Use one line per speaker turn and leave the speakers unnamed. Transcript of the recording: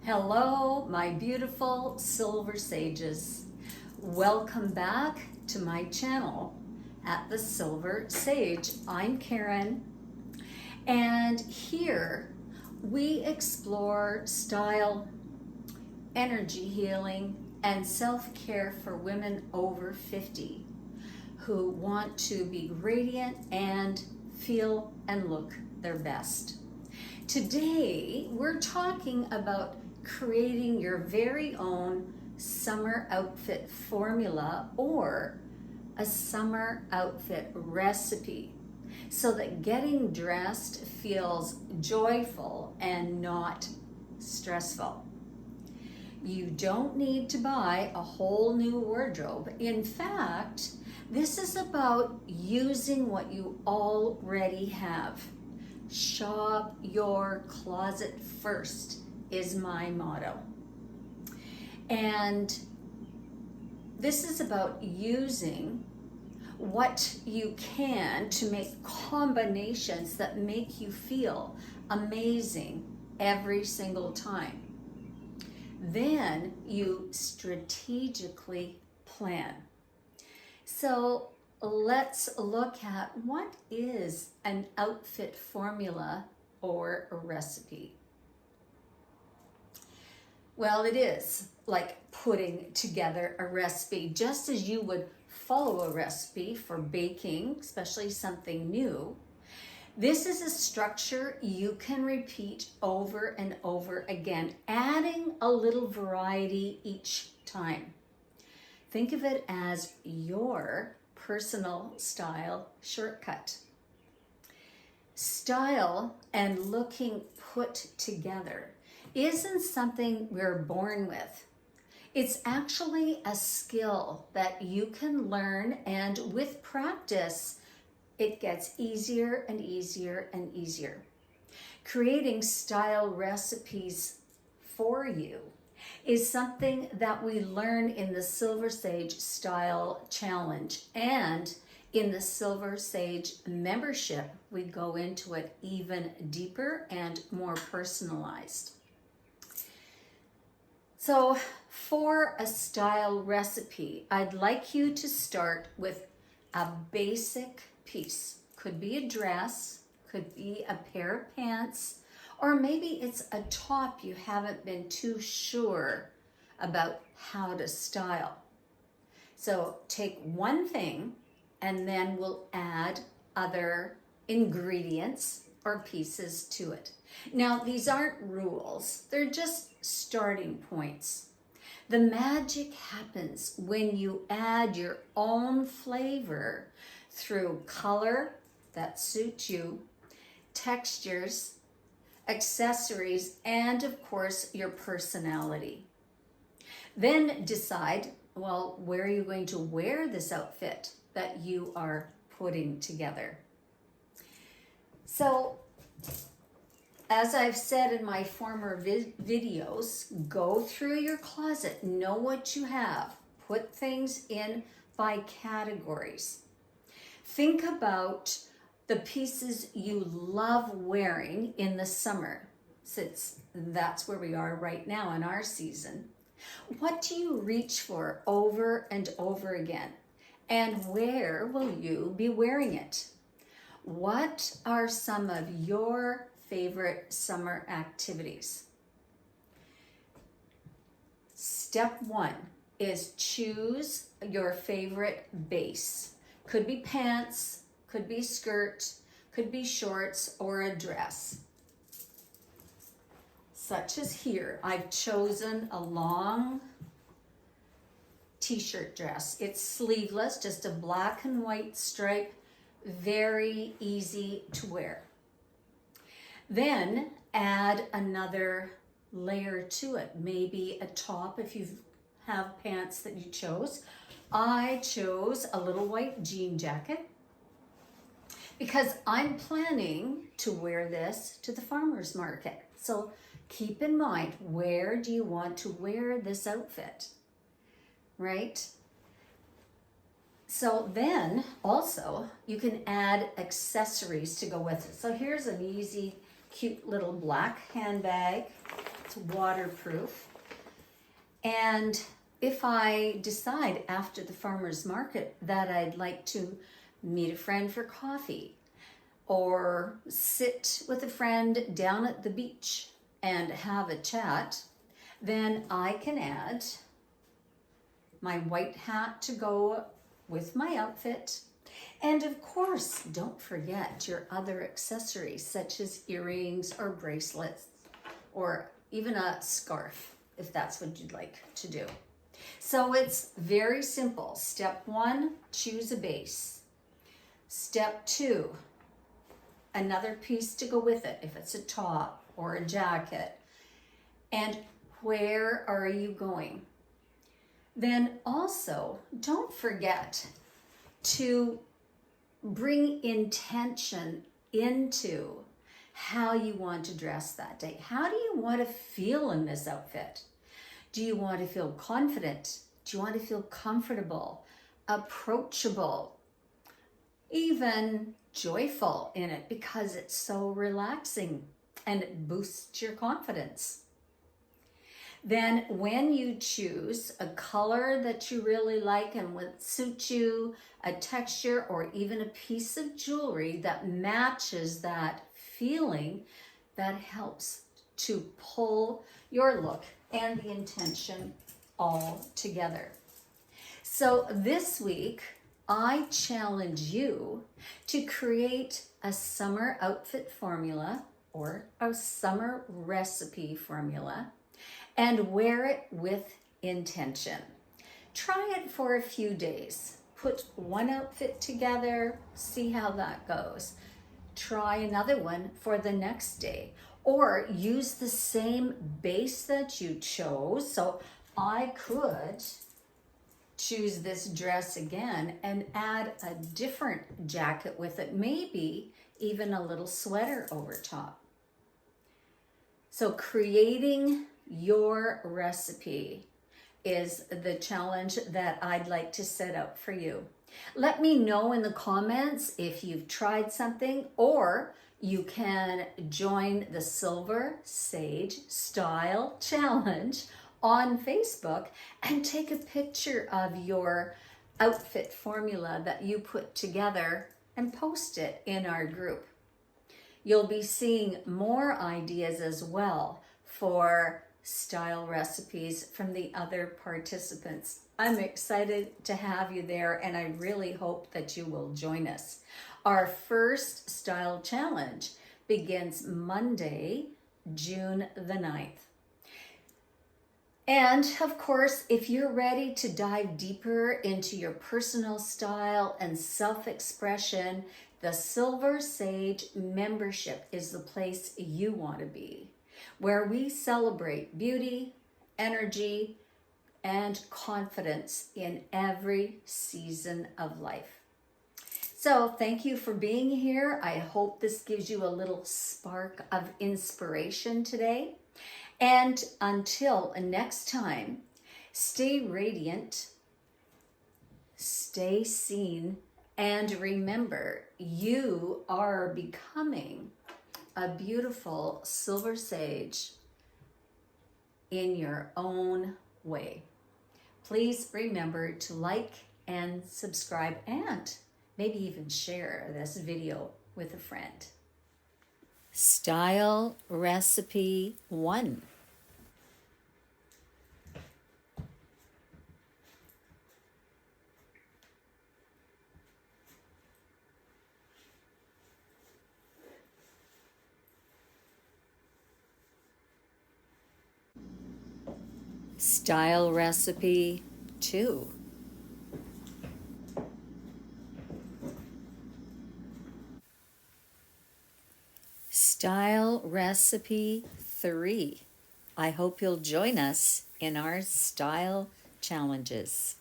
Hello, my beautiful silver sages. Welcome back to my channel at the Silver Sage. I'm Karen, and here we explore style, energy healing, and self-care for women over 50 who want to be radiant and feel and look their best. Today, we're talking about creating your very own summer outfit formula or a summer outfit recipe so that getting dressed feels joyful and not stressful. You don't need to buy a whole new wardrobe. In fact, this is about using what you already have. Shop your closet first is my motto. And this is about using what you can to make combinations that make you feel amazing every single time. Then you strategically plan. So let's look at what is an outfit formula or a recipe. Well, it is like putting together a recipe, just as you would follow a recipe for baking, especially something new. This is a structure you can repeat over and over again, adding a little variety each time. Think of it as your personal style shortcut. Style and looking put together isn't something we're born with. It's actually a skill that you can learn, and with practice, it gets easier and easier and easier. Creating style recipes for you is something that we learn in the Silver Sage Style Challenge, and in the Silver Sage membership, we go into it even deeper and more personalized. So for a style recipe, I'd like you to start with a basic piece. Could be a dress, could be a pair of pants, or maybe it's a top you haven't been too sure about how to style. So take one thing and then we'll add other ingredients or pieces to it. Now, these aren't rules, they're just starting points. The magic happens when you add your own flavor through color that suits you, textures, accessories, and of course, your personality. Then decide, well, where are you going to wear this outfit that you are putting together? So, as I've said in my former videos, go through your closet, know what you have, put things in by categories. Think about the pieces you love wearing in the summer, since that's where we are right now in our season. What do you reach for over and over again? And where will you be wearing it? What are some of your favorite summer activities? Step one is choose your favorite base. Could be pants, could be skirt, could be shorts, or a dress. Such as here, I've chosen a long t-shirt dress. It's sleeveless, just a black and white stripe, very easy to wear. Then add another layer to it, maybe a top if you have pants that you chose. I chose a little white jean jacket because I'm planning to wear this to the farmer's market. So keep in mind, where do you want to wear this outfit, right? So then also you can add accessories to go with it. So here's an easy cute little black handbag. It's waterproof. And if I decide after the farmer's market that I'd like to meet a friend for coffee or sit with a friend down at the beach and have a chat, then I can add my white hat to go with my outfit. And of course, don't forget your other accessories such as earrings or bracelets or even a scarf if that's what you'd like to do. So it's very simple. Step 1, choose a base. Step 2, another piece to go with it if it's a top or a jacket. And where are you going? Then also, don't forget to bring intention into how you want to dress that day. How do you want to feel in this outfit? Do you want to feel confident? Do you want to feel comfortable, approachable, even joyful in it because it's so relaxing and it boosts your confidence? Then when you choose a color that you really like and would suit you, a texture or even a piece of jewelry that matches that feeling, that helps to pull your look and the intention all together. So this week, I challenge you to create a summer outfit formula or a summer recipe formula and wear it with intention. Try it for a few days. Put one outfit together, see how that goes. Try another one for the next day, or use the same base that you chose. So I could choose this dress again and add a different jacket with it, maybe even a little sweater over top. So creating your recipe is the challenge that I'd like to set out for you. Let me know in the comments if you've tried something, or you can join the Silver Sage Style Challenge on Facebook and take a picture of your outfit formula that you put together and post it in our group. You'll be seeing more ideas as well for style recipes from the other participants. I'm excited to have you there, and I really hope that you will join us. Our first style challenge begins Monday, June the 9th. And of course, if you're ready to dive deeper into your personal style and self-expression, the Silver Sage membership is the place you want to be, where we celebrate beauty, energy, and confidence in every season of life. So thank you for being here. I hope this gives you a little spark of inspiration today. And until next time, stay radiant, stay seen, and remember, you are becoming a beautiful silver sage in your own way. Please remember to like and subscribe and maybe even share this video with a friend. Style Recipe 1. Style Recipe 2. Style Recipe 3. I hope you'll join us in our style challenges.